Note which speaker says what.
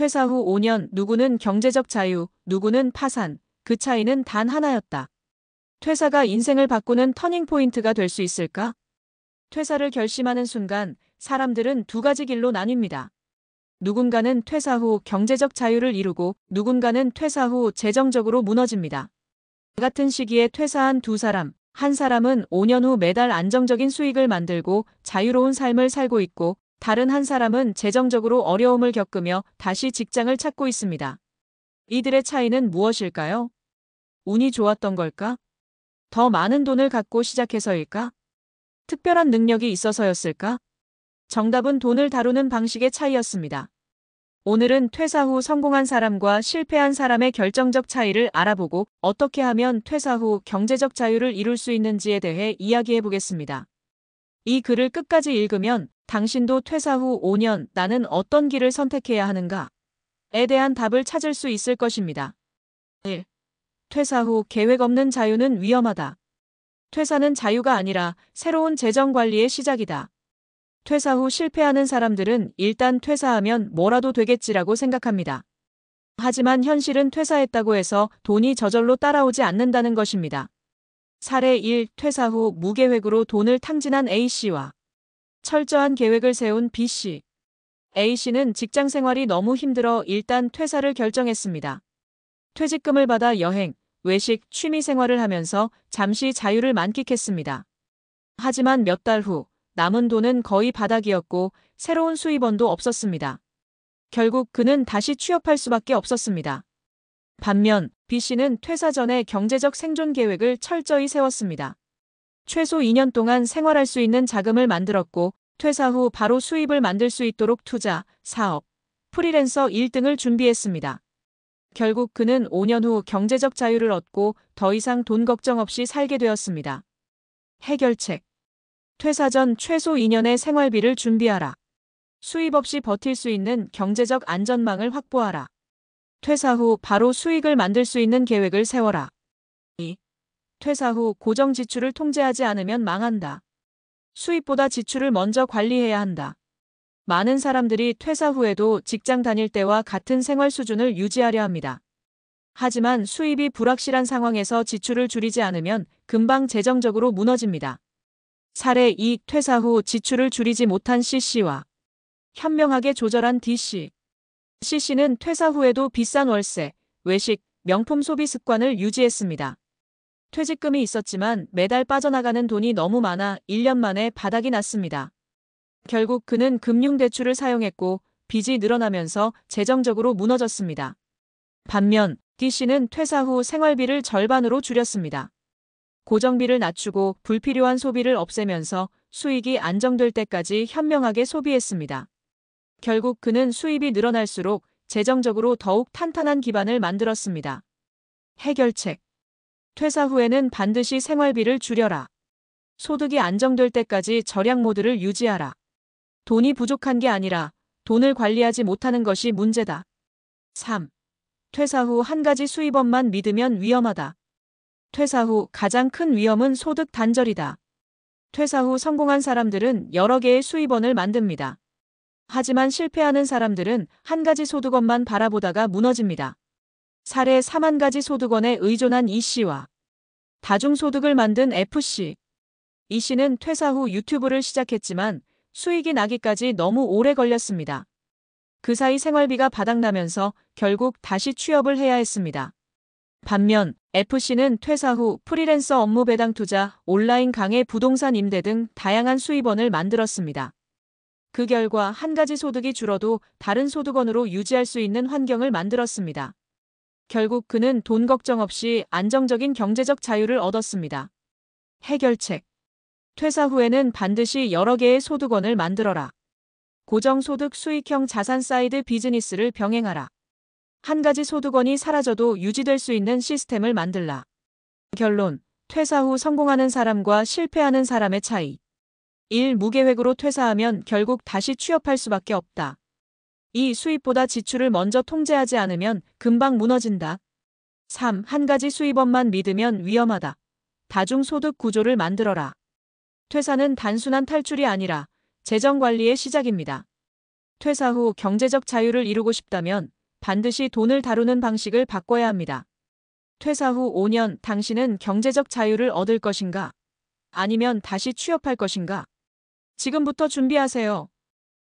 Speaker 1: 퇴사 후 5년 누구는 경제적 자유, 누구는 파산. 그 차이는 단 하나였다. 퇴사가 인생을 바꾸는 터닝포인트가 될 수 있을까? 퇴사를 결심하는 순간 사람들은 두 가지 길로 나뉩니다. 누군가는 퇴사 후 경제적 자유를 이루고 누군가는 퇴사 후 재정적으로 무너집니다. 같은 시기에 퇴사한 두 사람, 한 사람은 5년 후 매달 안정적인 수익을 만들고 자유로운 삶을 살고 있고 다른 한 사람은 재정적으로 어려움을 겪으며 다시 직장을 찾고 있습니다. 이들의 차이는 무엇일까요? 운이 좋았던 걸까? 더 많은 돈을 갖고 시작해서일까? 특별한 능력이 있어서였을까? 정답은 돈을 다루는 방식의 차이였습니다. 오늘은 퇴사 후 성공한 사람과 실패한 사람의 결정적 차이를 알아보고 어떻게 하면 퇴사 후 경제적 자유를 이룰 수 있는지에 대해 이야기해 보겠습니다. 이 글을 끝까지 읽으면 당신도 퇴사 후 5년 나는 어떤 길을 선택해야 하는가? 에 대한 답을 찾을 수 있을 것입니다. 1. 퇴사 후 계획 없는 자유는 위험하다. 퇴사는 자유가 아니라 새로운 재정 관리의 시작이다. 퇴사 후 실패하는 사람들은 일단 퇴사하면 뭐라도 되겠지라고 생각합니다. 하지만 현실은 퇴사했다고 해서 돈이 저절로 따라오지 않는다는 것입니다. 사례 1. 퇴사 후 무계획으로 돈을 탕진한 A씨와 철저한 계획을 세운 B씨. A씨는 직장 생활이 너무 힘들어 일단 퇴사를 결정했습니다. 퇴직금을 받아 여행, 외식, 취미 생활을 하면서 잠시 자유를 만끽했습니다. 하지만 몇 달 후 남은 돈은 거의 바닥이었고 새로운 수입원도 없었습니다. 결국 그는 다시 취업할 수밖에 없었습니다. 반면 B씨는 퇴사 전에 경제적 생존 계획을 철저히 세웠습니다. 최소 2년 동안 생활할 수 있는 자금을 만들었고 퇴사 후 바로 수입을 만들 수 있도록 투자, 사업, 프리랜서 일 등을 준비했습니다. 결국 그는 5년 후 경제적 자유를 얻고 더 이상 돈 걱정 없이 살게 되었습니다. 해결책. 퇴사 전 최소 2년의 생활비를 준비하라. 수입 없이 버틸 수 있는 경제적 안전망을 확보하라. 퇴사 후 바로 수익을 만들 수 있는 계획을 세워라. 2. 퇴사 후 고정 지출을 통제하지 않으면 망한다. 수입보다 지출을 먼저 관리해야 한다. 많은 사람들이 퇴사 후에도 직장 다닐 때와 같은 생활 수준을 유지하려 합니다. 하지만 수입이 불확실한 상황에서 지출을 줄이지 않으면 금방 재정적으로 무너집니다. 사례 2. 퇴사 후 지출을 줄이지 못한 C씨와 현명하게 조절한 D씨. C씨는 퇴사 후에도 비싼 월세, 외식, 명품 소비 습관을 유지했습니다. 퇴직금이 있었지만 매달 빠져나가는 돈이 너무 많아 1년 만에 바닥이 났습니다. 결국 그는 금융대출을 사용했고 빚이 늘어나면서 재정적으로 무너졌습니다. 반면 D씨는 퇴사 후 생활비를 절반으로 줄였습니다. 고정비를 낮추고 불필요한 소비를 없애면서 수익이 안정될 때까지 현명하게 소비했습니다. 결국 그는 수입이 늘어날수록 재정적으로 더욱 탄탄한 기반을 만들었습니다. 해결책. 퇴사 후에는 반드시 생활비를 줄여라. 소득이 안정될 때까지 절약 모드를 유지하라. 돈이 부족한 게 아니라 돈을 관리하지 못하는 것이 문제다. 3. 퇴사 후 한 가지 수입원만 믿으면 위험하다. 퇴사 후 가장 큰 위험은 소득 단절이다. 퇴사 후 성공한 사람들은 여러 개의 수입원을 만듭니다. 하지만 실패하는 사람들은 한 가지 소득원만 바라보다가 무너집니다. 사례 3한 가지 소득원에 의존한 E씨와 다중소득을 만든 F씨. E씨는 퇴사 후 유튜브를 시작했지만 수익이 나기까지 너무 오래 걸렸습니다. 그 사이 생활비가 바닥나면서 결국 다시 취업을 해야 했습니다. 반면 F씨는 퇴사 후 프리랜서 업무 배당 투자, 온라인 강의 부동산 임대 등 다양한 수입원을 만들었습니다. 그 결과 한 가지 소득이 줄어도 다른 소득원으로 유지할 수 있는 환경을 만들었습니다. 결국 그는 돈 걱정 없이 안정적인 경제적 자유를 얻었습니다. 해결책. 퇴사 후에는 반드시 여러 개의 소득원을 만들어라. 고정소득 수익형 자산 사이드 비즈니스를 병행하라. 한 가지 소득원이 사라져도 유지될 수 있는 시스템을 만들라. 결론. 퇴사 후 성공하는 사람과 실패하는 사람의 차이. 1. 무계획으로 퇴사하면 결국 다시 취업할 수밖에 없다. 2. 수입보다 지출을 먼저 통제하지 않으면 금방 무너진다. 3. 한 가지 수입원만 믿으면 위험하다. 다중소득 구조를 만들어라. 퇴사는 단순한 탈출이 아니라 재정관리의 시작입니다. 퇴사 후 경제적 자유를 이루고 싶다면 반드시 돈을 다루는 방식을 바꿔야 합니다. 퇴사 후 5년 당신은 경제적 자유를 얻을 것인가? 아니면 다시 취업할 것인가? 지금부터 준비하세요.